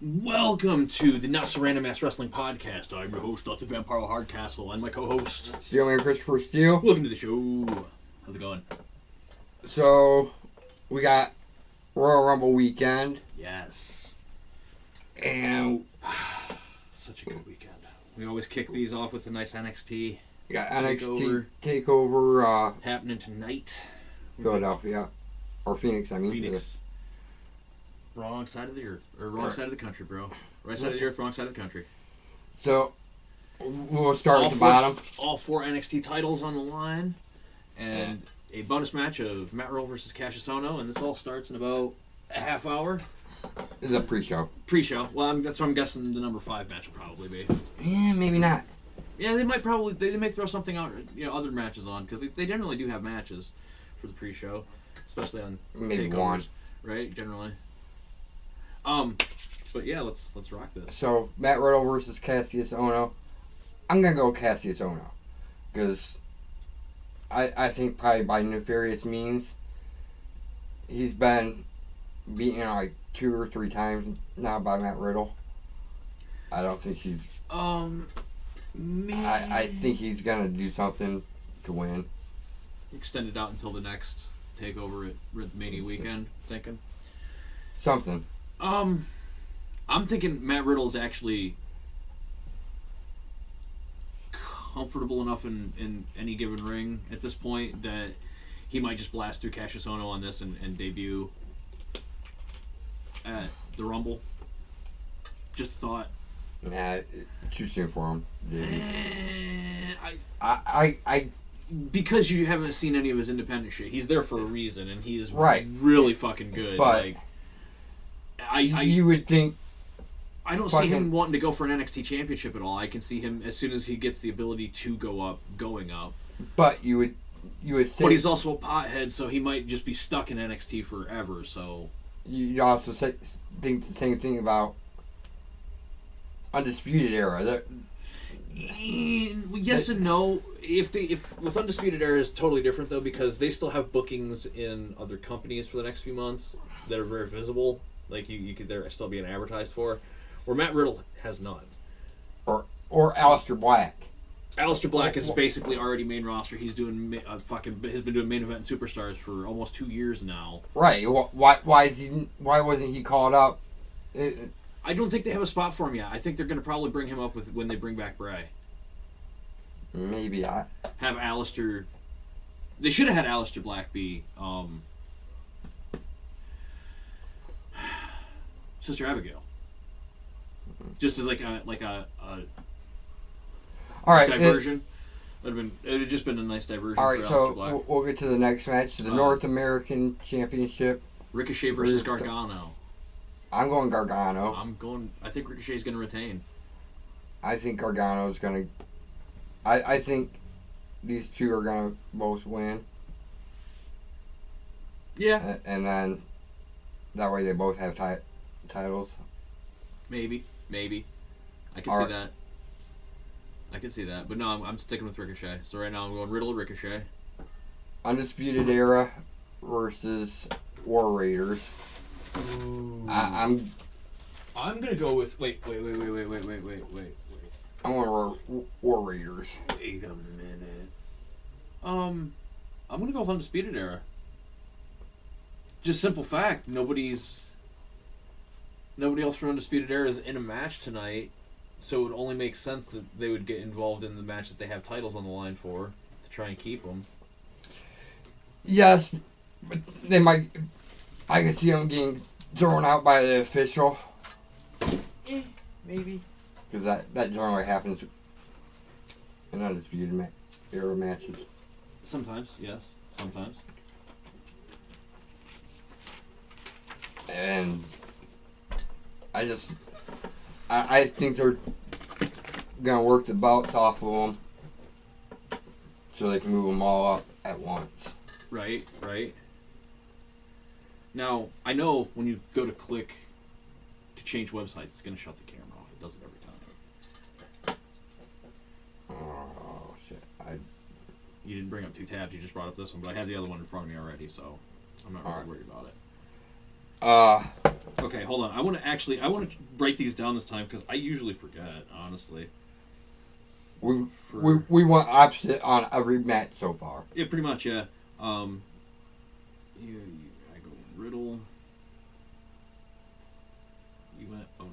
Welcome to the Not So Random Ass Wrestling Podcast. I'm your host, Dr. Vampire Hardcastle, and my co-host, Steele and Christopher Steele. Welcome to the show. How's it going? So, we got Royal Rumble weekend. Yes. And such a good weekend. We always kick these off with a nice NXT. we got NXT Takeover happening tonight. Philadelphia. Or Phoenix, I mean. Phoenix. Wrong side of the earth. Or wrong side of the country, bro. Right side of the earth, wrong side of the country. So, we'll start at the bottom. All 4 NXT titles on the line. And a bonus match of Matt Riddle versus Cassius Ohno. And this all starts in about a half hour. This is a pre-show. Pre-show. Well, that's what I'm guessing the number 5 match will probably be. Yeah, maybe not. Yeah, they might probably... They may throw something out, other matches on. Because they generally do have matches for the pre-show. Especially on maybe takeovers, one. Right? Generally. But yeah, let's rock this. So, Matt Riddle versus Cassius Ohno. I'm going to go Cassius Ohno. Because I think probably by nefarious means, he's been beaten like 2 or 3 times now by Matt Riddle. I don't think he's... I think he's going to do something to win. Extend it out until the next takeover at Mania weekend, thinking. Something. I'm thinking Matt Riddle's actually comfortable enough in any given ring at this point that he might just blast through Cassius Ohno on this and debut at the Rumble. Just a thought. Nah, too soon for him. I because you haven't seen any of his independent shit. He's there for a reason, and he's right. Really fucking good. But you would think. I don't see him wanting to go for an NXT championship at all. I can see him as soon as he gets the ability to going up. But you would think. But he's also a pothead, so he might just be stuck in NXT forever. So you also think the same thing about Undisputed Era. Yes and no. If with Undisputed Era is totally different though, because they still have bookings in other companies for the next few months that are very visible. Like you could they're still being advertised for, where Matt Riddle has none. Or Aleister Black. Aleister Black is basically already main roster. He's doing has been doing main event and superstars for almost 2 years now. Right. Why wasn't he called up? I don't think they have a spot for him yet. I think they're going to probably bring him up when they bring back Bray. Maybe I have Aleister. They should have had Aleister Black be Sister Abigail, just as like a all right diversion. It would have just been a nice diversion. All right, for so Aleister Black. We'll get to the next match, the North American Championship. Ricochet versus Gargano. I'm going Gargano. I think Ricochet's going to retain. I think Gargano's going to. I think these two are going to both win. Yeah. And then that way they both have titles. Maybe. I can see that. But no, I'm sticking with Ricochet. So right now I'm going Riddle Ricochet. Undisputed Era versus War Raiders. I'm gonna go with wait. I'm going War Raiders. Wait a minute. I'm gonna go with Undisputed Era. Just simple fact, nobody else from Undisputed Era is in a match tonight, so it would only make sense that they would get involved in the match that they have titles on the line for to try and keep them. Yes, but they might. I can see them getting thrown out by the official. Maybe. Because that generally happens in Undisputed Era matches. Sometimes, yes. Sometimes. And I think they're going to work the belts off of them so they can move them all up at once. Right. Now, I know when you go to click to change websites, it's going to shut the camera off. It does it every time. Oh, shit. You didn't bring up 2 tabs. You just brought up this one, but I had the other one in front of me already, so I'm not really worried about it. Okay, hold on. I want to break these down this time because I usually forget, honestly. We went opposite on every match so far. Yeah, pretty much, yeah. I go Riddle. You went, oh no.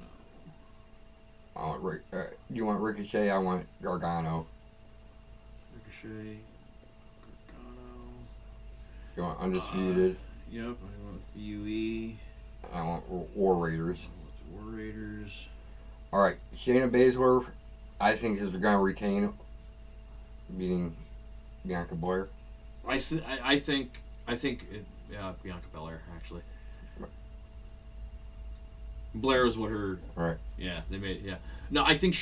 I want you want Ricochet, I want Gargano. Ricochet, Gargano. You want Undisputed? Yep, I want UE. I want War Raiders. War Raiders. Alright, Shayna Baszler, I think is going to retain, beating Bianca Belair. I think Bianca Belair, actually. Right. Blair is what her... Right. Yeah, they made... Yeah. No, I think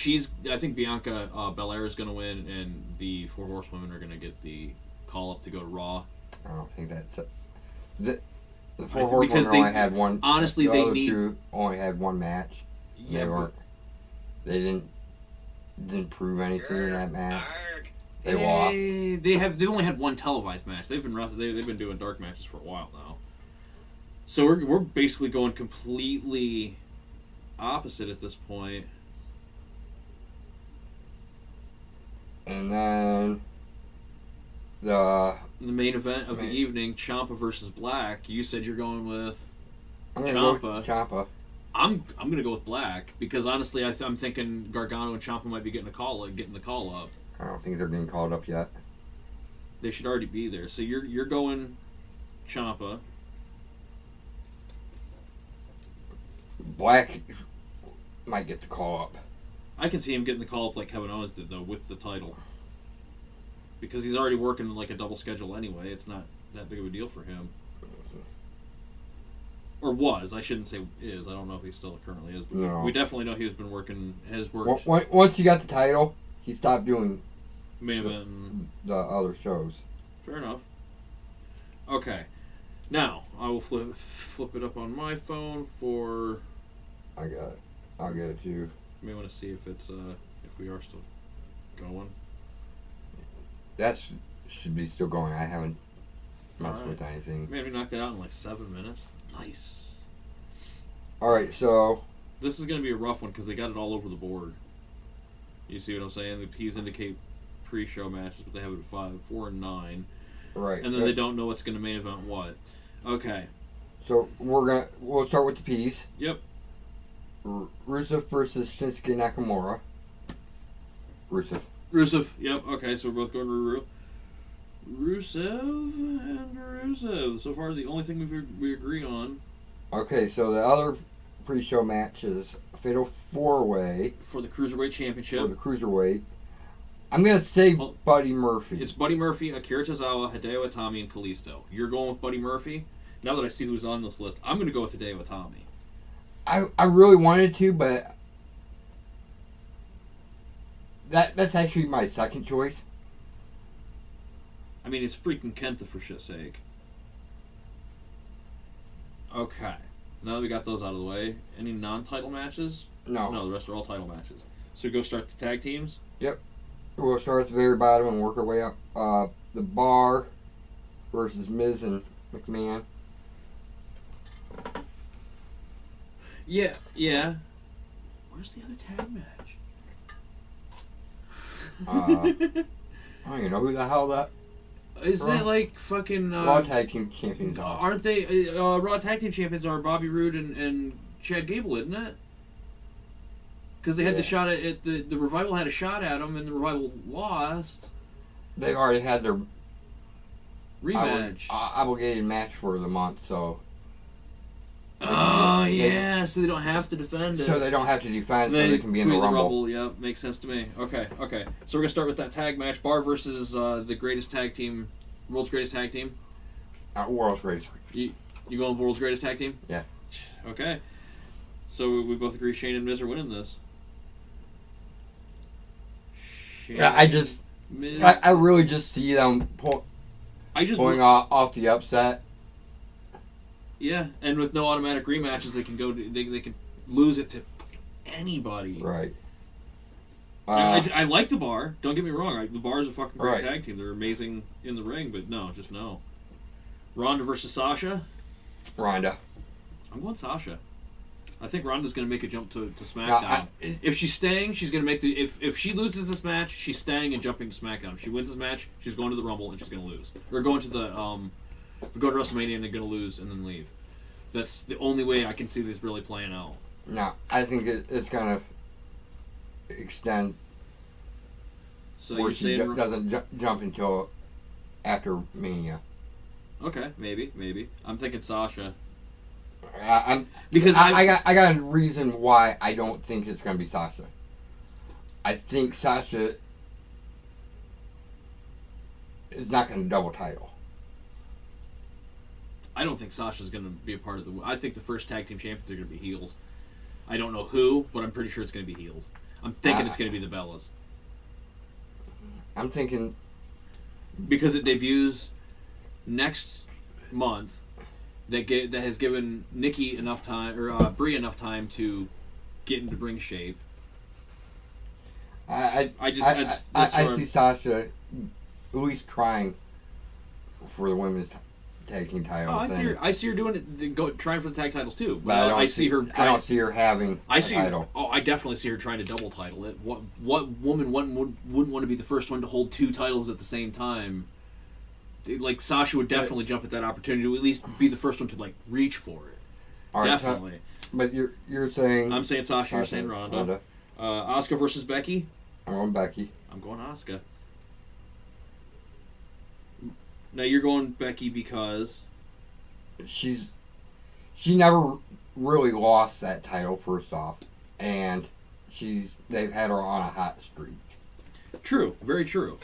Bianca Belair is going to win, and the Four Horsewomen are going to get the call-up to go to Raw. I don't think that's... The Four Horsewomen only had one... Honestly, they need... two only had one match. Yeah, they didn't prove anything in that match. They lost. They've only had one televised match. They've been doing dark matches for a while now. So we're basically going completely opposite at this point. And then the main event of the evening, Ciampa versus Black. You said you're going with Ciampa. Ciampa. I'm gonna go with Black because honestly, I'm thinking Gargano and Ciampa might be getting the call up. I don't think they're being called up yet. They should already be there. So you're going Ciampa. Black might get the call up. I can see him getting the call up like Kevin Owens did though with the title. Because he's already working like a double schedule anyway. It's not that big of a deal for him. Or was. I shouldn't say is. I don't know if he still currently is. But no. We definitely know he has been working. Has worked. Once he got the title, he stopped doing main event and the other shows. Fair enough. Okay. Now, I will flip it up on my phone for... I got it. I'll get it to you. You may want to see if it's if we are still going. That should be still going. I haven't messed with anything. Maybe knocked it out in like 7 minutes. Nice. Alright, so... This is going to be a rough one because they got it all over the board. You see what I'm saying? The P's indicate pre-show matches, but they have it at 5, 4, and 9. Right. And then they don't know what's going to main event what. Okay. So we'll start with the P's. Yep. Rusev versus Shinsuke Nakamura. Rusev. Yep. Okay, so we're both going to Rusev and Rusev. So far, the only thing we agree on. Okay, so the other pre-show match is a Fatal 4-Way. For the Cruiserweight Championship. For the Cruiserweight. I'm going to say Buddy Murphy. It's Buddy Murphy, Akira Tozawa, Hideo Itami, and Kalisto. You're going with Buddy Murphy? Now that I see who's on this list, I'm going to go with Hideo Itami. I really wanted to, but that's actually my second choice. I mean, it's freaking Kenta for shit's sake. Okay. Now that we got those out of the way, any non-title matches? No. No, the rest are all title matches. So we go start the tag teams? Yep. We'll start at the very bottom and work our way up. The Bar versus Miz and McMahon. Yeah. Where's the other tag match? I don't even know who the hell that... Isn't it like fucking... Raw Tag Team Champions are. Aren't they... Raw Tag Team Champions are Bobby Roode and Chad Gable, isn't it? Because they had the shot at... The Revival had a shot at them, and the Revival lost. They've already had their... rematch. Obligated match for the month, so... Oh, yeah, so they don't have to defend it. So they don't have to defend, so they can be in the Rumble. Yeah, makes sense to me. Okay. So we're going to start with that tag match. Bar versus the greatest tag team, world's greatest tag team. World's greatest. You going with world's greatest tag team? Yeah. Okay. So we both agree Shane and Miz are winning this. Miz. I really just see them pulling off the upset. Yeah, and with no automatic rematches, they can they can lose it to anybody. Right. I like the Bar. Don't get me wrong. The Bar is a fucking great right. tag team. They're amazing in the ring, but no. Ronda versus Sasha. Ronda. I'm going Sasha. I think Ronda's going to make a jump to SmackDown. If she's staying, she's going to make the... If she loses this match, she's staying and jumping to SmackDown. If she wins this match, she's going to the Rumble and she's going to lose. Or going to the... Go to WrestleMania and they're going to lose and then leave. That's the only way I can see this really playing out. No, I think it's going to extend... So where you're she saying... doesn't jump until after Mania. Okay, maybe. I'm thinking Sasha. Because I got a reason why I don't think it's going to be Sasha. I think Sasha is not going to double title. I don't think Sasha's going to be a part of the... I think the first tag team champions are going to be heels. I don't know who, but I'm pretty sure it's going to be heels. I'm thinking it's going to be the Bellas. I'm thinking... Because it debuts next month, that has given Nikki enough time, or Brie enough time to get into ring shape. I see Sasha at least trying for the women's tag team title. Oh, I see her doing it, trying for the tag titles too. But I don't see her having a title. I definitely see her trying to double title it. What woman wouldn't want to be the first one to hold two titles at the same time? Like Sasha would definitely jump at that opportunity to at least be the first one to reach for it. All right, definitely. But you're saying... I'm saying Sasha. You're saying Ronda. Asuka versus Becky. I'm going Becky. I'm going Asuka. Now you're going Becky because she never really lost that title, first off, and they've had her on a hot streak. True, very true.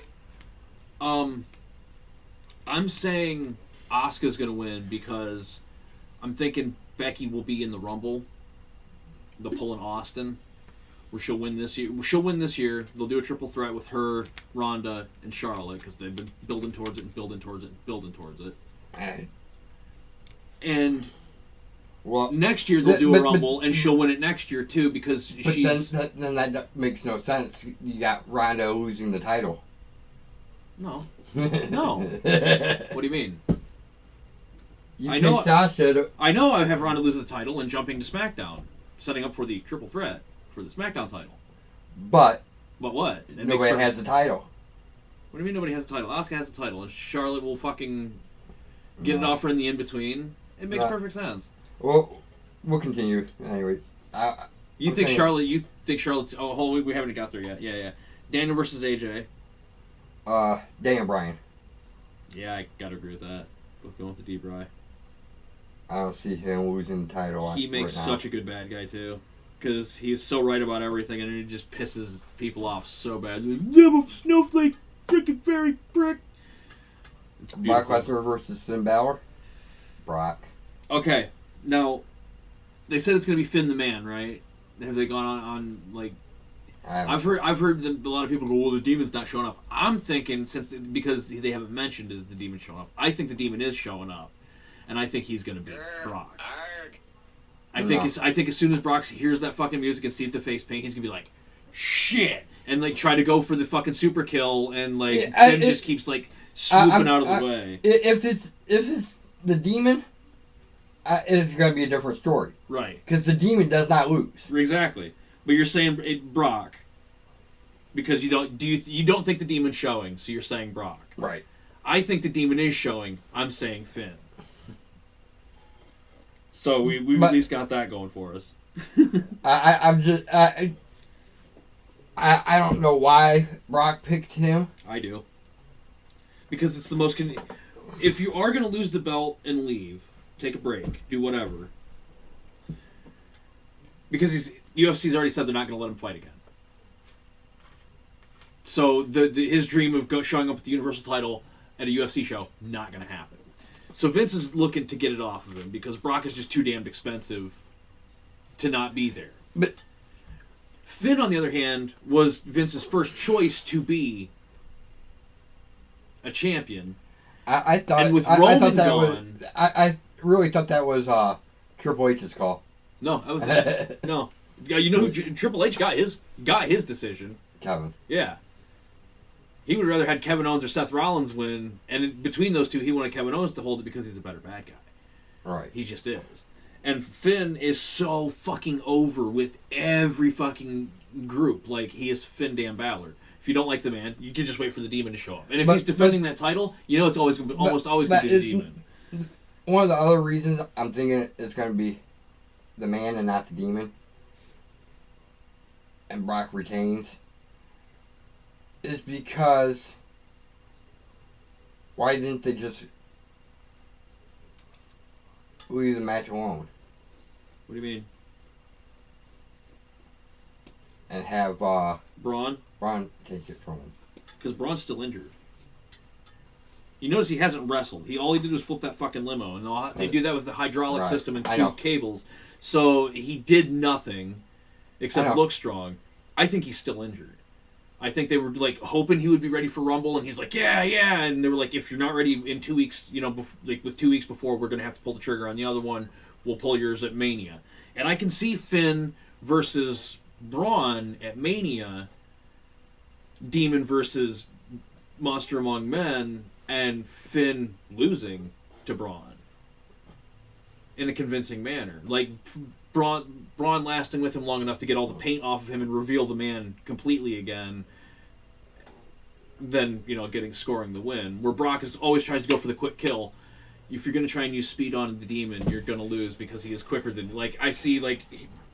I'm saying Asuka's going to win because I'm thinking Becky will be in the Rumble. They'll pull in Austin, where she'll win this year. They'll do a triple threat with her, Ronda, and Charlotte because they've been building towards it and building towards it and building towards it. And next year they'll do a Rumble and she'll win it next year too because she's... Then that makes no sense. You got Ronda losing the title. No. No. What do you mean? I know I have Ronda lose the title and jumping to SmackDown, setting up for the triple threat for the SmackDown title. But what? Nobody has the title. What do you mean nobody has the title? Asuka has the title, and Charlotte will fucking get it off her in the in-between. It makes perfect sense. Well, we'll continue. Anyways. You think Charlotte's... Oh, hold on, we haven't got there yet. Yeah. Daniel versus AJ. Daniel Bryan. Yeah, I gotta agree with that. Both going with the D-Bry. I don't see him losing the title. He makes such a good bad guy, too. Because he's so right about everything, and it just pisses people off so bad. Like, I'm a snowflake, freaking fairy prick. Brock Lesnar versus Finn Balor. Brock. Okay, now, they said it's going to be Finn the Man, right? Have they gone on I've heard a lot of people go, well, the Demon's not showing up. I'm thinking, because they haven't mentioned that the Demon's showing up, I think the Demon is showing up. And I think he's going to beat Brock. I think as soon as Brock hears that fucking music and sees the face paint, he's going to be like, shit! And try to go for the fucking super kill, and Finn just keeps swooping out of the way. If it's the Demon, it's going to be a different story. Right. Because the Demon does not lose. Exactly. But you're saying Brock because you don't think the Demon's showing, so you're saying Brock. Right. I think the Demon is showing. I'm saying Finn. So we've at least got that going for us. I don't know why Brock picked him. I do. Because it's the most if you are going to lose the belt and leave, take a break, do whatever. Because UFC's already said they're not going to let him fight again. So his dream of showing up with the Universal title at a UFC show, not going to happen. So Vince is looking to get it off of him because Brock is just too damned expensive to not be there. But Finn, on the other hand, was Vince's first choice to be a champion. I thought, and with Roman gone, I really thought that was Triple H's call. No, that was no. You know who Triple H got his decision? Kevin. Yeah. He would rather had Kevin Owens or Seth Rollins win, and between those two, he wanted Kevin Owens to hold it because he's a better bad guy. Right. He just is. And Finn is so fucking over with every fucking group. Like, he is Finn Dan Balor. If you don't like the man, you can just wait for the Demon to show up. And if he's defending that title, you know it's always gonna be, almost always going to be the Demon. One of the other reasons I'm thinking it's going to be the man and not the Demon, and Brock retains, is because why didn't they just leave the match alone? What do you mean? And have Braun take it from him. Because Braun's still injured. You notice he hasn't wrestled. All he did was flip that fucking limo, and they do that with the hydraulic system and 2 cables. So he did nothing except look strong. I think he's still injured. I think they were like hoping he would be ready for Rumble, and he's like, yeah, and they were like, if you're not ready in 2 weeks, with 2 weeks before, we're gonna have to pull the trigger on the other one. We'll pull yours at Mania, and I can see Finn versus Braun at Mania, Demon versus Monster Among Men, and Finn losing to Braun in a convincing manner. Like, Braun lasting with him long enough to get all the paint off of him and reveal the man completely again, then, scoring the win. Where Brock always tries to go for the quick kill. If you're going to try and use speed on the Demon, you're going to lose because he is quicker than... Like, I see,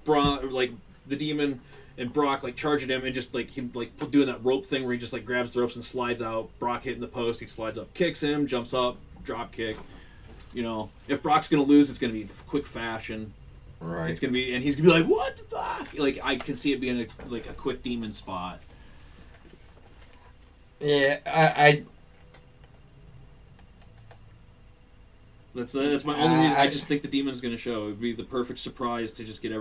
Braun, the Demon and Brock, charging him and just, him, doing that rope thing where he just, grabs the ropes and slides out. Brock hitting the post, he slides up, kicks him, jumps up, drop kick. If Brock's going to lose, it's going to be quick fashion. Right. It's going to be... And he's going to be like, what the fuck? I can see it being a quick Demon spot. Yeah, I That's my only reason. I just think the Demon's going to show. It would be the perfect surprise to just get.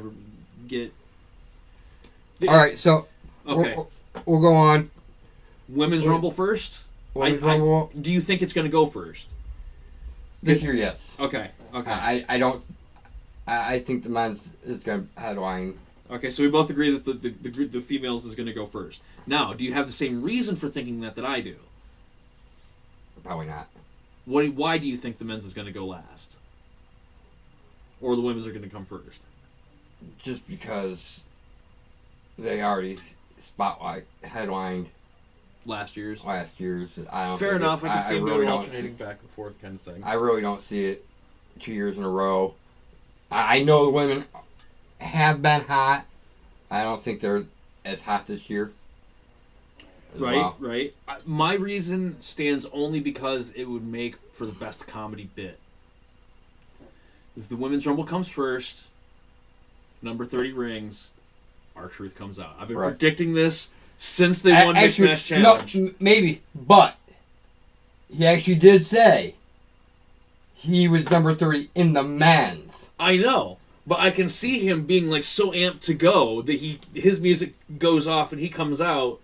All right, so okay, we'll go on. Women's Rumble first. Rumble. Do you think it's going to go first this year? Yes. Okay. I don't. I think the men's is going to headline. Okay, so we both agree that the females is going to go first. Now, do you have the same reason for thinking that I do? Probably not. Why do you think the men's is going to go last? Or the women's are going to come first? Just because they already headlined last year's. I don't. Fair enough. I can see them doing alternating back and forth kind of thing. I really don't see it 2 years in a row. I know the women have been hot. I don't think they're as hot this year. Right. My reason stands only because it would make for the best comedy bit. As the Women's Rumble comes first, number 30 rings, R-Truth comes out. I've been predicting this since they won Mixed Match Challenge. No, maybe, but he actually did say he was number 30 in the men's. I know, but I can see him being so amped to go that his music goes off and he comes out.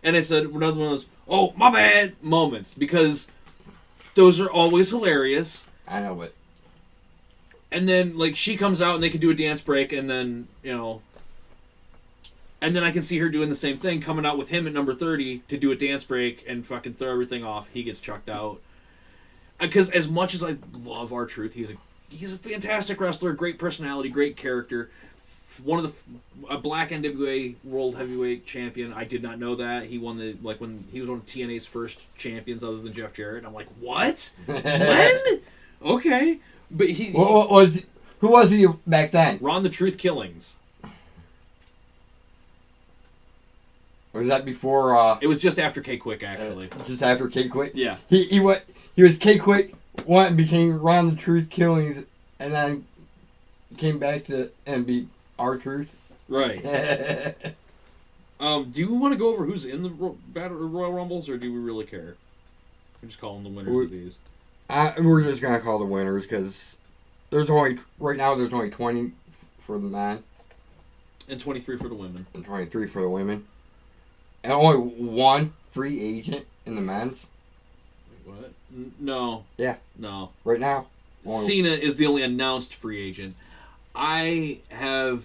And it's another one of those, oh, my bad moments. Because those are always hilarious. I know, but... And then, she comes out and they can do a dance break. And then, And then I can see her doing the same thing. Coming out with him at number 30 to do a dance break and fucking throw everything off. He gets chucked out. Because as much as I love R-Truth, he's a fantastic wrestler. Great personality. Great character. A black NWA World Heavyweight Champion. I did not know that. He won when he was one of TNA's first champions other than Jeff Jarrett. I'm like, what? When? Okay. But who was he back then? Ron the Truth Killings. Or was that before... It was just after K-Quick, actually. Just after K-Quick? Yeah. He was K-Quick, became Ron the Truth Killings, and then came back and beat R-Truth. Right. Do you want to go over who's in the Royal Rumbles, or do we really care? We just call them the winners of these. We're just gonna call the winners because there's only 20 for the men, and 23 for the women, and 23 for the women, and only one free agent in the men's. What? No. Yeah. No. Right now, Cena is the only announced free agent. I have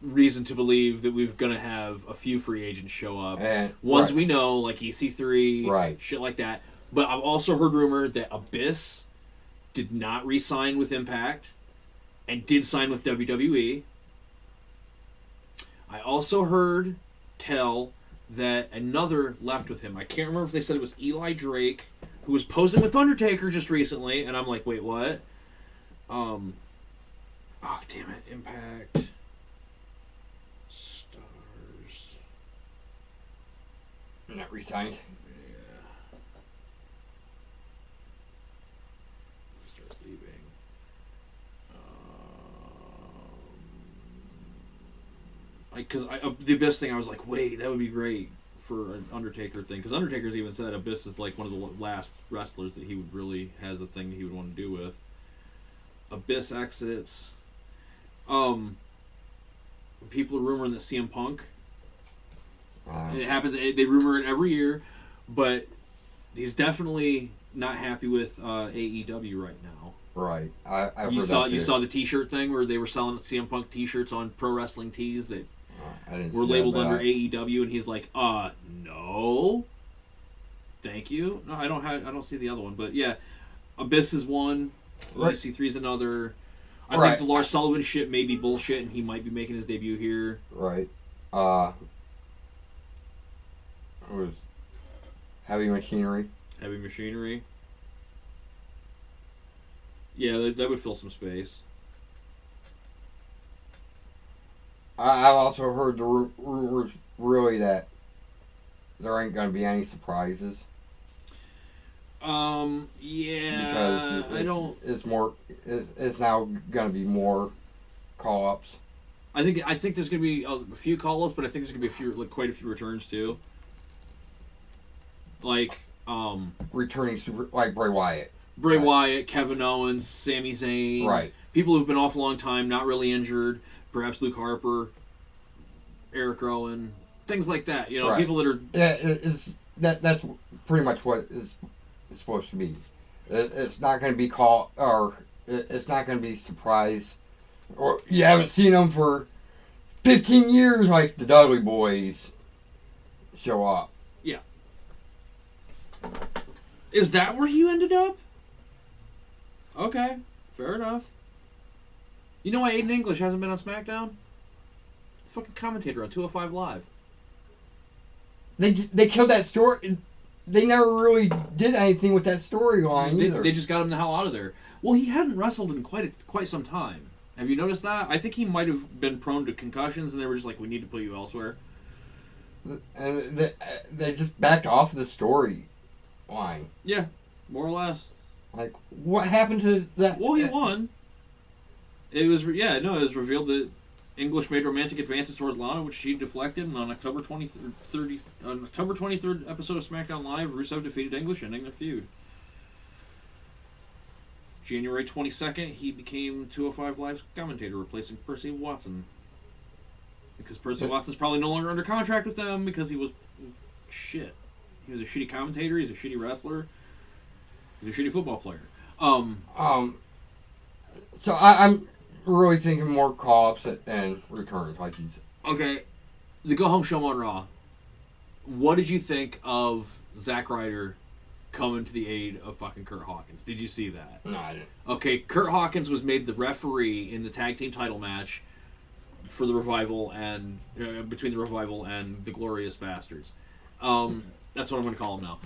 reason to believe that we're going to have a few free agents show up. Ones we know, like EC3, shit like that. But I've also heard rumor that Abyss did not re-sign with Impact. and did sign with WWE. I also heard tell that another left with him. I can't remember if they said it was Eli Drake, who was posing with Undertaker just recently, and I'm like, wait, what? Oh, damn it. Impact. Stars. Not resigned. Yeah. Stars leaving. Because the Abyss thing, I was like, wait, that would be great for an Undertaker thing. Because Undertaker's even said Abyss is like one of the last wrestlers that he would really has a thing that he would want to do with. Abyss exits. People are rumoring that CM Punk. It happens. They rumor it every year, but he's definitely not happy with AEW right now. Right. You saw the T-shirt thing where they were selling CM Punk T-shirts on Pro Wrestling Tees that were labeled under AEW, and he's like, no, thank you. No, I don't see the other one, but yeah, Abyss is one. Right. EC3 is another. I think the Lars Sullivan shit may be bullshit, and he might be making his debut here. Right. It was Heavy Machinery. Heavy Machinery. Yeah, that would fill some space. I've also heard the rumors really that there ain't going to be any surprises. Yeah. Because it's now going to be more call-ups. I think there's going to be a few call-ups, but I think there's going to be quite a few returns too. Like returning like Bray Wyatt. Bray Wyatt, Kevin Owens, Sami Zayn. Right. People who've been off a long time, not really injured. Perhaps Luke Harper, Eric Rowan, things like that. You know, people that are. Yeah, that's pretty much what it's supposed to be. It's not going to be it's not going to be surprise, or you haven't seen them for 15 years like the Dudley Boys show up. Yeah. Is that where you ended up? Okay, fair enough. You know why Aiden English hasn't been on SmackDown? He's a fucking commentator on 205 Live. They killed that story. They never really did anything with that storyline either. They just got him the hell out of there. Well, he hadn't wrestled in quite some time. Have you noticed that? I think he might have been prone to concussions, and they were just like, we need to put you elsewhere. And they just backed off the storyline. Yeah, more or less. Like, what happened to that? Well, he won. It was revealed that English made romantic advances toward Lana, which she deflected, and on October 23rd episode of SmackDown Live, Rusev defeated English, ending their feud. January 22nd, he became 205 Live's commentator, replacing Percy Watson. Because Percy Watson's probably no longer under contract with them because he was shit. He was a shitty commentator, he's a shitty wrestler, he's a shitty football player. So I'm really thinking more call-ups and returns, like you said. Okay, the go-home show on Raw. What did you think of Zack Ryder coming to the aid of fucking Kurt Hawkins? Did you see that? No, I didn't. Okay, Kurt Hawkins was made the referee in the tag team title match for the Revival and between the Revival and the Glorious Bastards. That's what I'm going to call him now.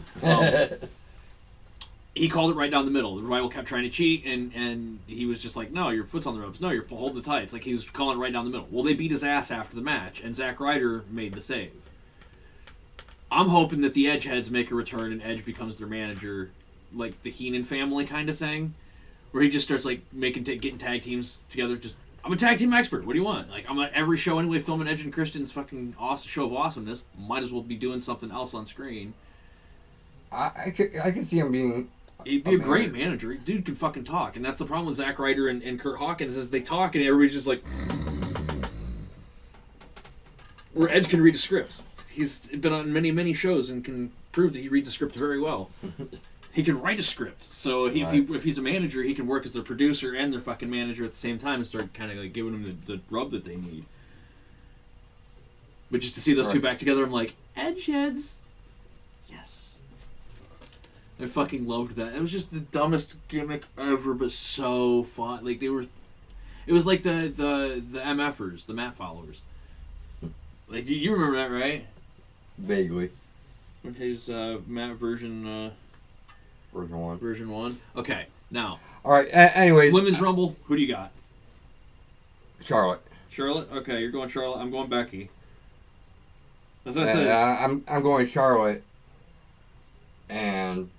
He called it right down the middle. The Revival kept trying to cheat, and he was just like, no, your foot's on the ropes. No, you're holding the tights. Like, he was calling it right down the middle. Well, they beat his ass after the match, and Zack Ryder made the save. I'm hoping that the Edgeheads make a return and Edge becomes their manager, like the Heenan family kind of thing, where he just starts like getting tag teams together. Just, I'm a tag team expert. What do you want? Like, I'm at every show anyway, filming Edge and Christian's fucking awesome show of awesomeness. Might as well be doing something else on screen. I could see him being. He'd be a great manager. Dude could fucking talk, and that's the problem with Zack Ryder and Kurt Hawkins is they talk and everybody's just like. Where Edge can read a script. He's been on many shows and can prove that he reads a script very well. He can write a script. So if he's a manager, he can work as their producer and their fucking manager at the same time and start kind of like giving them the rub that they need. But just to see those two back together, I'm like, Edgeheads. Yes. I fucking loved that. It was just the dumbest gimmick ever, but so fun. Like, they were... It was like the MFers, the Matt followers. Like, you remember that, right? Vaguely. When his Matt version Version 1. Version 1. Okay, now. All right. Anyways, Women's Rumble. Who do you got? Charlotte. Charlotte. Okay, you're going Charlotte. I'm going Becky. As I said, I'm going Charlotte, and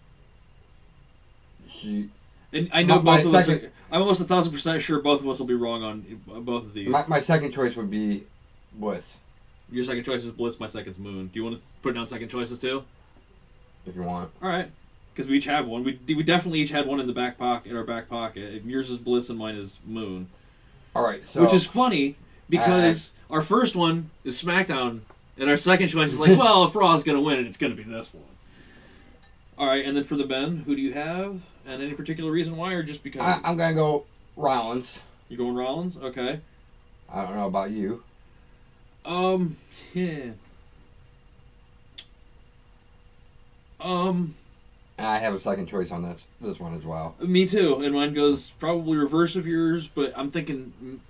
she. And I know both of us. I'm almost 1,000% sure both of us will be wrong on both of these. My second choice would be Bliss. Your second choice is Bliss. My second's Moon. Do you want to put down second choices too? If you want. All right, because we each have one. We definitely each had one in the back pocket. In our back pocket. Yours is Bliss and mine is Moon. All right. So. Which is funny because our first one is SmackDown. And our second choice is like, well, if Raw's going to win it, it's going to be this one. All right, and then for the Ben, who do you have? And any particular reason why, or just because? I'm going to go Rollins. You going Rollins? Okay. I don't know about you. Yeah. And I have a second choice on this one as well. Me too, and mine goes probably reverse of yours, but I'm thinking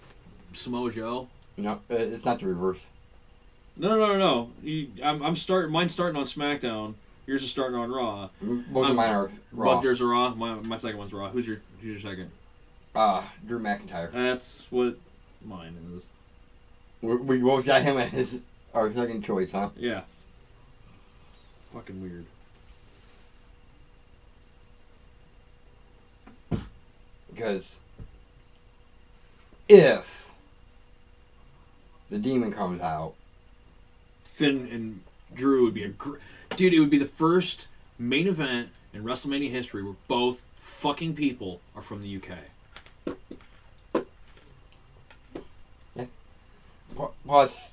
Samoa Joe. No, it's not the reverse. No. Mine's starting on SmackDown. Yours is starting on Raw. Both of mine are Raw. Both yours are Raw. My second one's Raw. Who's your second? Drew McIntyre. That's what mine is. We both got him as our second choice, huh? Yeah. Fucking weird. Because if the Demon comes out, Finn and Drew would be dude. It would be the first main event in WrestleMania history where both fucking people are from the UK. Yeah. Plus,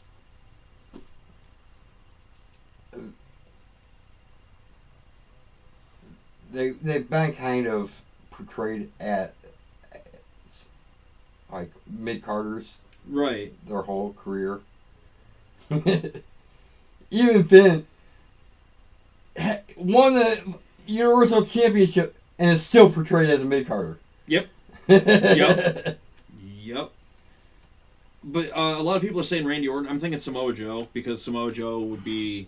they've been kind of portrayed at like mid-carders, right? Their whole career. Even Finn won the Universal Championship and is still portrayed as a mid-carder. Yep. Yep. But a lot of people are saying Randy Orton. I'm thinking Samoa Joe because Samoa Joe would be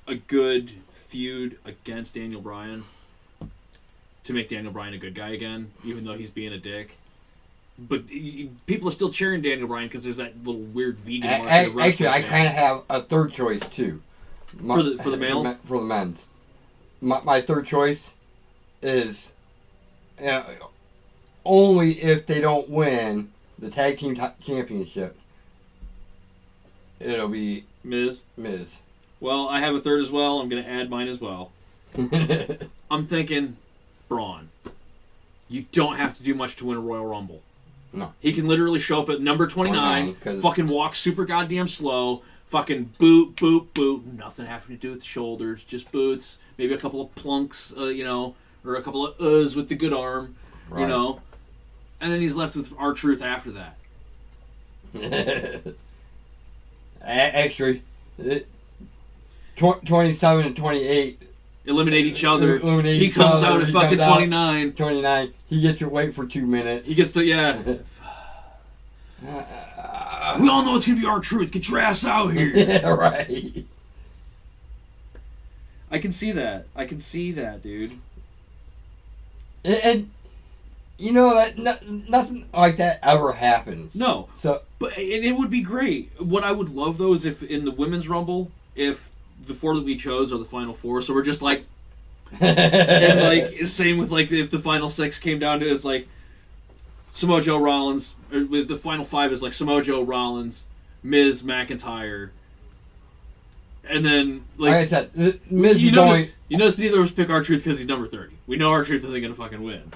a good feud against Daniel Bryan to make Daniel Bryan a good guy again, even though he's being a dick. But people are still cheering Daniel Bryan because there's that little weird vegan market of actually, I kind of have a third choice too. For the males? For the men's. My third choice is only if they don't win the tag team championship, it'll be Miz. Well, I have a third as well. I'm going to add mine as well. I'm thinking Braun. You don't have to do much to win a Royal Rumble. No. He can literally show up at number 29, fucking walk super goddamn slow, fucking boot, nothing having to do with the shoulders, just boots, maybe a couple of plunks, or a couple of with the good arm, right. And then he's left with R-Truth after that. Actually, 27 and 28 eliminate each other. He comes out at fucking 29. 29. He gets to wait for 2 minutes. He gets to, yeah. We all know it's going to be R-Truth. Get your ass out here. Yeah, right. I can see that. Dude. And that nothing like that ever happens. No. But it would be great. What I would love, though, is if in the Women's Rumble, if the four that we chose are the final four, so we're just like, and like same with like if the final six came down to is like Samoa Joe Rollins, or with the final five is like Samoa Joe Rollins, Miz, McIntyre, and then like I said, Miz you notice neither of us pick R-Truth because he's number 30. We know R-Truth isn't gonna fucking win.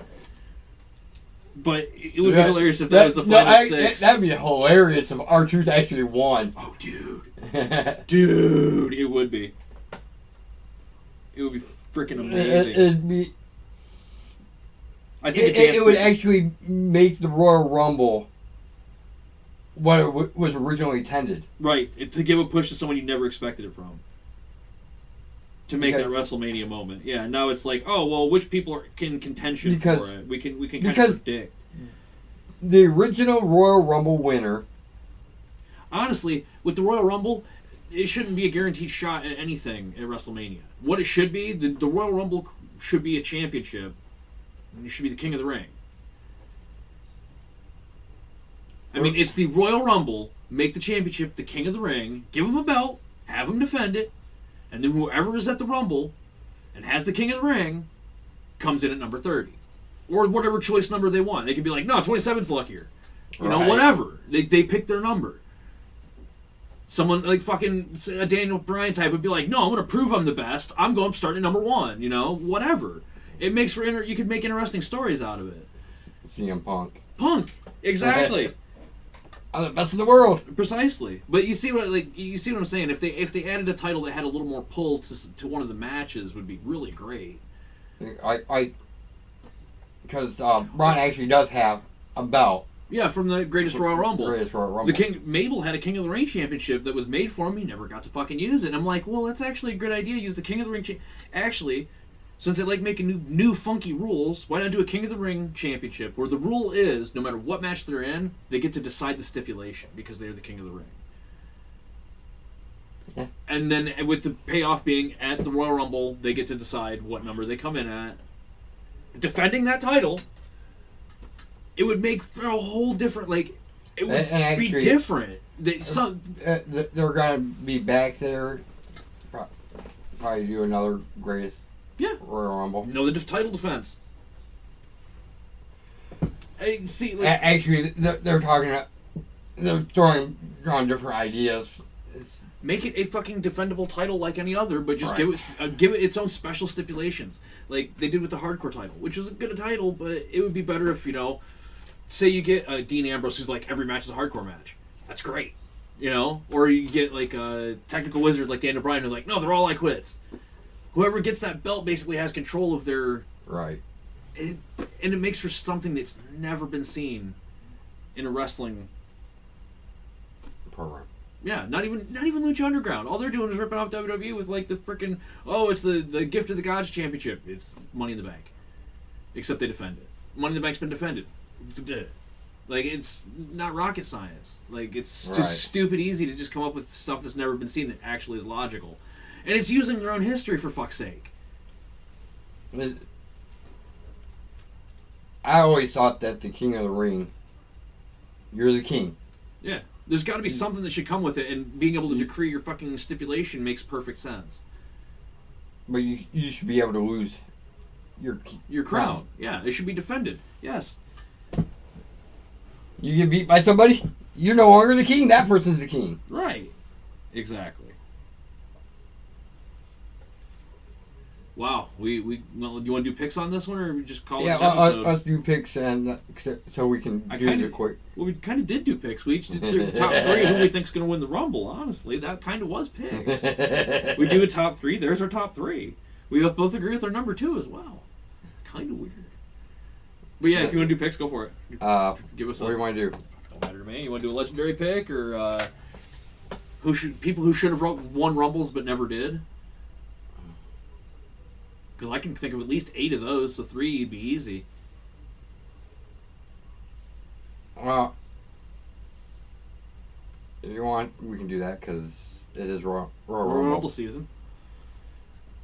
But it would be hilarious if that was the final six. That'd be hilarious if R-Truth actually won. Oh, dude. Dude, it would be. It would be freaking amazing. It'd be. I think it would actually make the Royal Rumble what it was originally intended. Right, to give a push to someone you never expected it from. To make that WrestleMania moment. Yeah, now it's like, oh, well, which people are in contention for it? We can kind of predict. the original Royal Rumble winner. Honestly, with the Royal Rumble, it shouldn't be a guaranteed shot at anything at WrestleMania. What it should be, the Royal Rumble should be a championship. And you should be the king of the ring. I mean, it's the Royal Rumble. Make the championship the king of the ring. Give him a belt. Have him defend it. And then whoever is at the Rumble and has the king of the ring comes in at number 30. Or whatever choice number they want. They could be like, no, 27's luckier. You know, whatever. They pick their number. Someone like fucking a Daniel Bryan type would be like, no, I'm going to prove I'm the best. I'm going starting at number 1. You know, whatever. It makes for you could make interesting stories out of it. CM Punk. Punk, exactly. I'm the best in the world. Precisely. But you see what I'm saying? If they added a title that had a little more pull to one of the matches, would be really great. Because Braun actually does have a belt. Yeah, from the Greatest Royal Rumble. Greatest Royal Rumble. Mabel had a King of the Ring championship that was made for him. He never got to fucking use it. And I'm like, well, that's actually a good idea. Use the King of the Ring. Actually, since they like making new funky rules, why not do a King of the Ring championship where the rule is no matter what match they're in, they get to decide the stipulation because they're the King of the Ring. Yeah. And then with the payoff being at the Royal Rumble, they get to decide what number they come in at. Defending that title, it would make for a whole different, it would actually, be different. They're going to be back there, probably do another Greatest Royal Rumble. No, the title defense. See, actually, they're talking about, they're throwing different ideas. Make it a fucking defendable title like any other, but just give it its own special stipulations, like they did with the Hardcore title, which was a good title, but it would be better if, say you get Dean Ambrose, who's like every match is a Hardcore match. That's great, or you get like a Technical Wizard like Daniel Bryan, who's like, no, they're all I quits. Whoever gets that belt basically has control of their and it makes for something that's never been seen in a wrestling program. Yeah, not even Lucha Underground. All they're doing is ripping off WWE with like the freaking it's the Gift of the Gods championship. It's Money in the Bank, except they defend it. Money in the Bank's been defended. Like, it's not rocket science. Like, it's just stupid easy to just come up with stuff that's never been seen that actually is logical, and it's using their own history for fuck's sake. I always thought that the King of the Ring, you're the king. Yeah. There's got to be something that should come with it, and being able to decree your fucking stipulation makes perfect sense. But you should be able to lose your crown. Yeah, it should be defended. Yes. You get beat by somebody, you're no longer the king. That person's the king. Right. Exactly. Wow. Do you want to do picks on this one, or we just call it an episode? Let's do picks, and so we can do it quick. Well, we kind of did do picks. We each did the top 3 of who we think's going to win the Rumble. Honestly, that kind of was picks. We do a top 3. There's our top 3. We both agree with our number 2 as well. Kind of weird. But yeah, if you want to do picks, go for it. Give us. What do you want to do? Don't matter to me. You want to do a legendary pick, or people who should have won Rumbles but never did? Because I can think of at least 8 of those, so 3 would be easy. Well, if you want, we can do that because it is Royal Rumble season.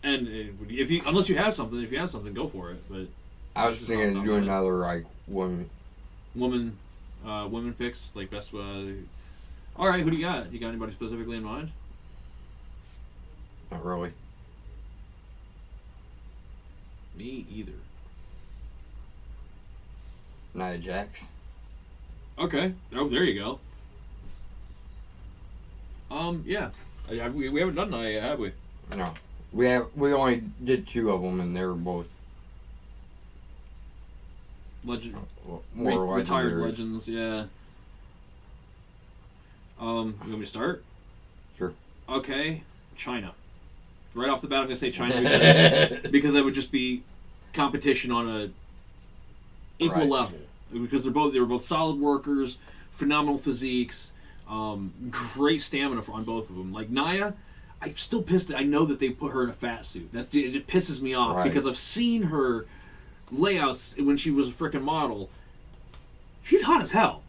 And unless you have something, go for it. But I was thinking of doing another women picks, like best. All right, who do you got? You got anybody specifically in mind? Not really. Me either. Nia Jax. Okay. Oh, there you go. Yeah. We haven't done Nia yet, have we? No. We only did 2 of them, and they were both retired legends. Yeah. You want me to start? Sure. Okay. China. Right off the bat, I'm gonna say China because that would just be competition on a equal level, because they were both solid workers, phenomenal physiques, great stamina on both of them. Like Nia, I'm still pissed. I know that they put her in a fat suit. It pisses me off because I've seen her layouts when she was a freaking model. she's hot as hell.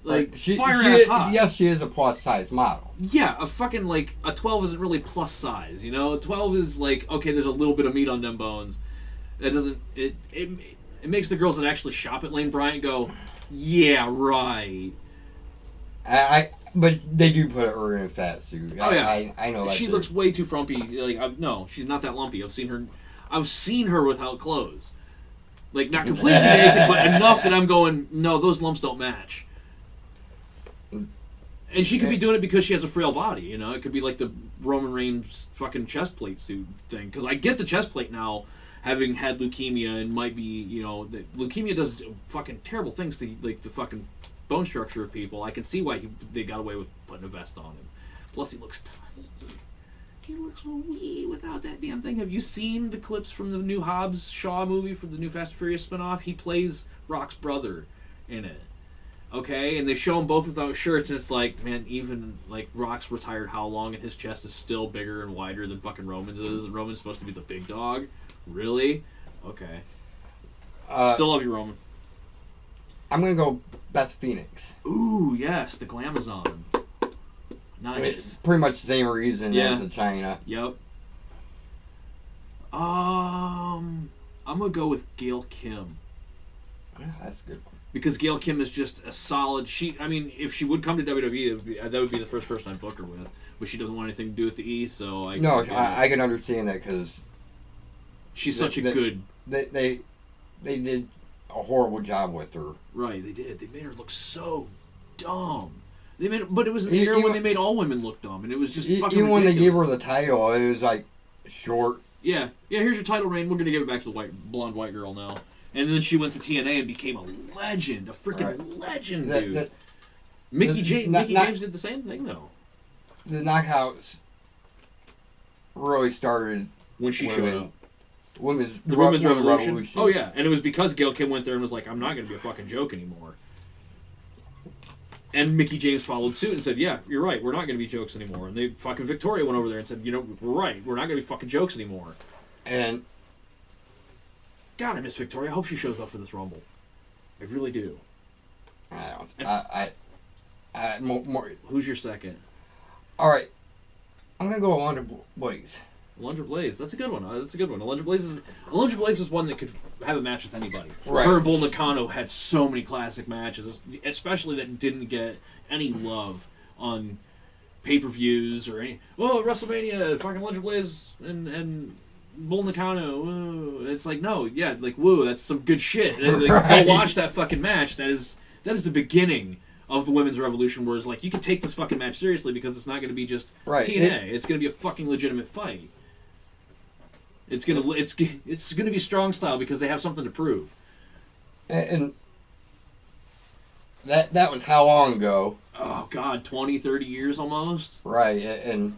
Like, she fire-ass hot. Yes, she is a plus-size model. Yeah, a fucking, like, a 12 isn't really plus size, you know? A 12 is like, okay, there's a little bit of meat on them bones. That doesn't... It makes the girls that actually shop at Lane Bryant go, yeah, right. But they do put her in a fat suit. Oh, yeah. I know that. She looks way too frumpy. Like, no, she's not that lumpy. I've seen her without clothes. Like, not completely naked, but enough that I'm going, no, those lumps don't match. And she could be doing it because she has a frail body, you know? It could be like the Roman Reigns fucking chest plate suit thing. Because I get the chest plate now, having had leukemia, and might be, you know... Leukemia does fucking terrible things to, like, the fucking bone structure of people. I can see why they got away with putting a vest on him. Plus, he looks tiny. He looks wee without that damn thing. Have you seen the clips from the new Hobbs Shaw movie for the new Fast and Furious spinoff? He plays Rock's brother in it. Okay, and they show them both without shirts, and it's like, man, even, like, Rock's retired how long, and his chest is still bigger and wider than fucking Roman's is, and Roman's supposed to be the big dog? Really? Okay. Still love you, Roman. I'm gonna go Beth Phoenix. Ooh, yes, the Glamazon. Nice. I mean, it's pretty much the same reason as the China. Yep. I'm gonna go with Gail Kim. Yeah, that's a good one. Because Gail Kim is just a solid... if she would come to WWE, that would be the first person I'd book her with. But she doesn't want anything to do with the E, so... I can understand that, because... She's such a good... They did a horrible job with her. Right, they did. They made her look so dumb. But it was in the era when they made all women look dumb, and it was just fucking even when ridiculous. they gave her the title, it was, like, short. Yeah, here's your title reign. We're going to give it back to the blonde white girl now. And then she went to TNA and became a legend, a freaking legend, dude. Mickey James did the same thing, though. The knockouts really started when she showed up. The Women's Revolution. Oh, yeah. And it was because Gail Kim went there and was like, I'm not going to be a fucking joke anymore. And Mickey James followed suit and said, yeah, you're right. We're not going to be jokes anymore. And fucking Victoria went over there and said, you know, we're right. We're not going to be fucking jokes anymore. And... God, I miss Victoria. I hope she shows up for this Rumble. I really do. I don't. More. Who's your second? All right. I'm going to go Alundra Blaze. Alundra Blaze. That's a good one. Alundra Blaze is one that could have a match with anybody. Right. Her and Bull Nakano had so many classic matches, especially that didn't get any love on pay-per-views or any... Well, WrestleMania, fucking Alundra Blaze and Bull Nakano, woo. It's like, no, yeah, like, woo, that's some good shit. And, like, go watch that fucking match. That is the beginning of the Women's Revolution, where it's like, you can take this fucking match seriously because it's not going to be just TNA. It's going to be a fucking legitimate fight. It's gonna be strong style because they have something to prove. And that was how long ago? Oh, God, 20, 30 years almost? Right, and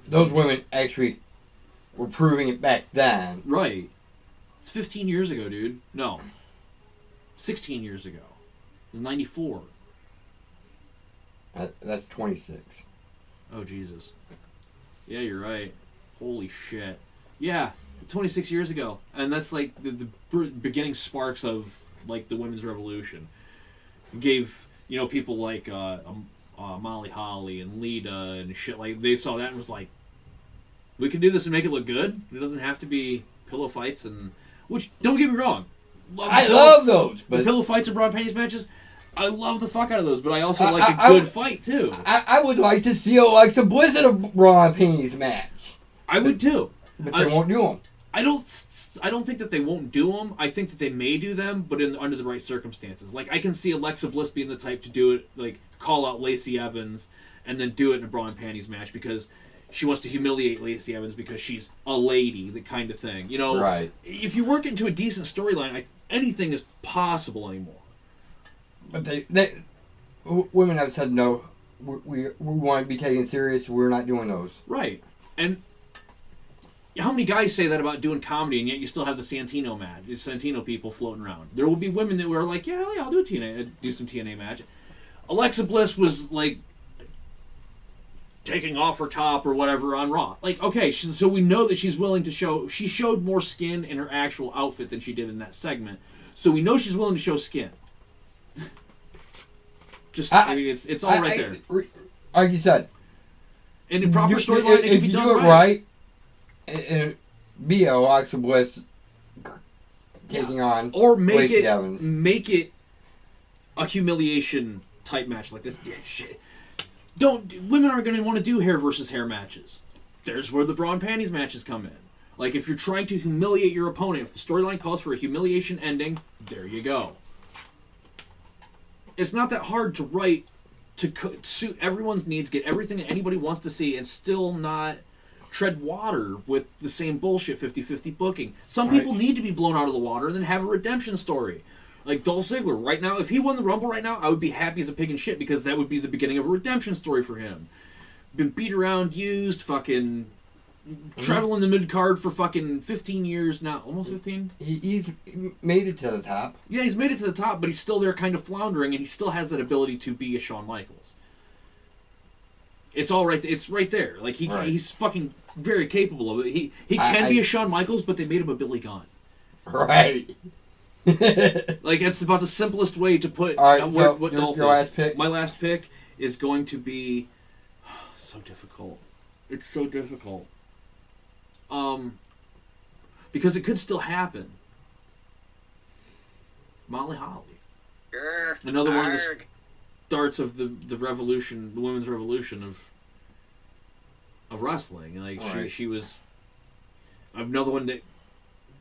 those women actually were proving it back then. Right. It's 15 years ago, dude. No. 16 years ago. It was 94. That's 26. Oh, Jesus. Yeah, you're right. Holy shit. Yeah, 26 years ago. And that's like the beginning sparks of like the Women's Revolution. Gave, you know, people like Molly Holly and Lita and shit, like, they saw that and was like, we can do this and make it look good. It doesn't have to be pillow fights and... Which, don't get me wrong. I love those. But the pillow fights and broad panties matches, I love the fuck out of those, but I also like a good fight, too. I would like to see Alexa Bliss in a broad panties match. I would, too. But they won't do them. I don't think that they won't do them. I think that they may do them, but under the right circumstances. Like, I can see Alexa Bliss being the type to do it, like, call out Lacey Evans and then do it in a bra and panties match because she wants to humiliate Lacey Evans because she's a lady, the kind of thing. You know, right. If you work into a decent storyline, anything is possible anymore. But women have said no. We want to be taken serious. We're not doing those. Right, and how many guys say that about doing comedy, and yet you still have the Santino match, the Santino people floating around? There will be women that were like, yeah, I'll do some TNA match. Alexa Bliss was like taking off her top or whatever on Raw. Like, okay, so we know that she's willing to show. She showed more skin in her actual outfit than she did in that segment, so we know she's willing to show skin. Just it's all right there. Like you said, And in proper storyline, it can be done do it right. And be Alexa Bliss taking on or make Lacey it Evans. make it a humiliation type match like this. Yeah, shit. Women aren't going to want to do hair versus hair matches. There's where the bra and panties matches come in. Like, if you're trying to humiliate your opponent, if the storyline calls for a humiliation ending, there you go. It's not that hard to write to suit everyone's needs, get everything that anybody wants to see, and still not tread water with the same bullshit 50-50 booking. Some people need to be blown out of the water and then have a redemption story. Like Dolph Ziggler, right now, if he won the Rumble right now, I would be happy as a pig in shit because that would be the beginning of a redemption story for him. Been beat around, used, fucking traveling the mid-card for fucking 15 years now. Almost 15? He's made it to the top. Yeah, he's made it to the top, but he's still there kind of floundering, and he still has that ability to be a Shawn Michaels. It's all right. It's right there. Like, he's fucking very capable of it. He can be a Shawn Michaels, but they made him a Billy Gunn. Right. Like, it's about the simplest way to put what Dolph your last pick? My last pick is going to be so difficult. It's so difficult. Because it could still happen. Molly Holly. Another one of the starts of the revolution, the women's revolution of wrestling. Like she was another one that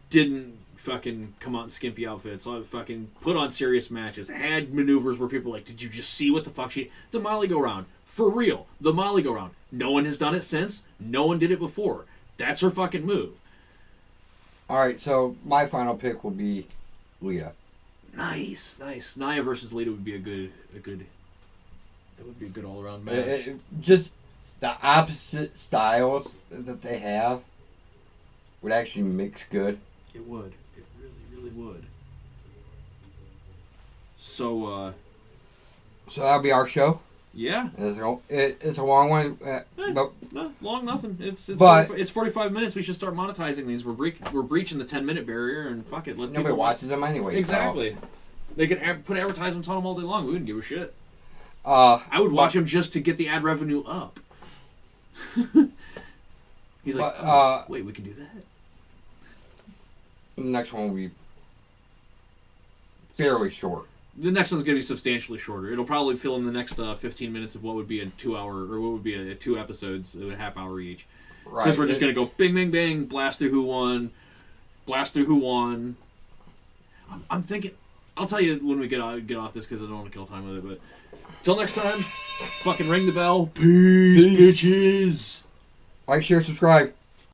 didn't fucking come out in skimpy outfits. Fucking put on serious matches. Had maneuvers where people were like, did you just see what the fuck the Molly go round. For real. The Molly go round. No one has done it since. No one did it before. That's her fucking move. Alright, so my final pick will be Lita. Nice. Nia versus Lita would be a good all around match. Just the opposite styles that they have would actually mix good. It would. It really would. So that'll be our show. Yeah. It's a long one. Long nothing. It's 45 minutes. We should start monetizing these. We're breaching the 10-minute barrier, and fuck it. Nobody watches them anyway. Exactly. So. They can put advertisements on them all day long. We wouldn't give a shit. I would watch them just to get the ad revenue up. He's like, wait, we can do that? The next one will be fairly short. The next one's going to be substantially shorter. It'll probably fill in the next 15 minutes of what would be a 2 hour, or what would be a 2 episodes, a half hour each. Right. Because we're just going to go bing, bing, bing, blast through who won. I'm thinking, I'll tell you when we get off this because I don't want to kill time with it, but till next time, fucking ring the bell. Peace. Bitches. Like, share, subscribe.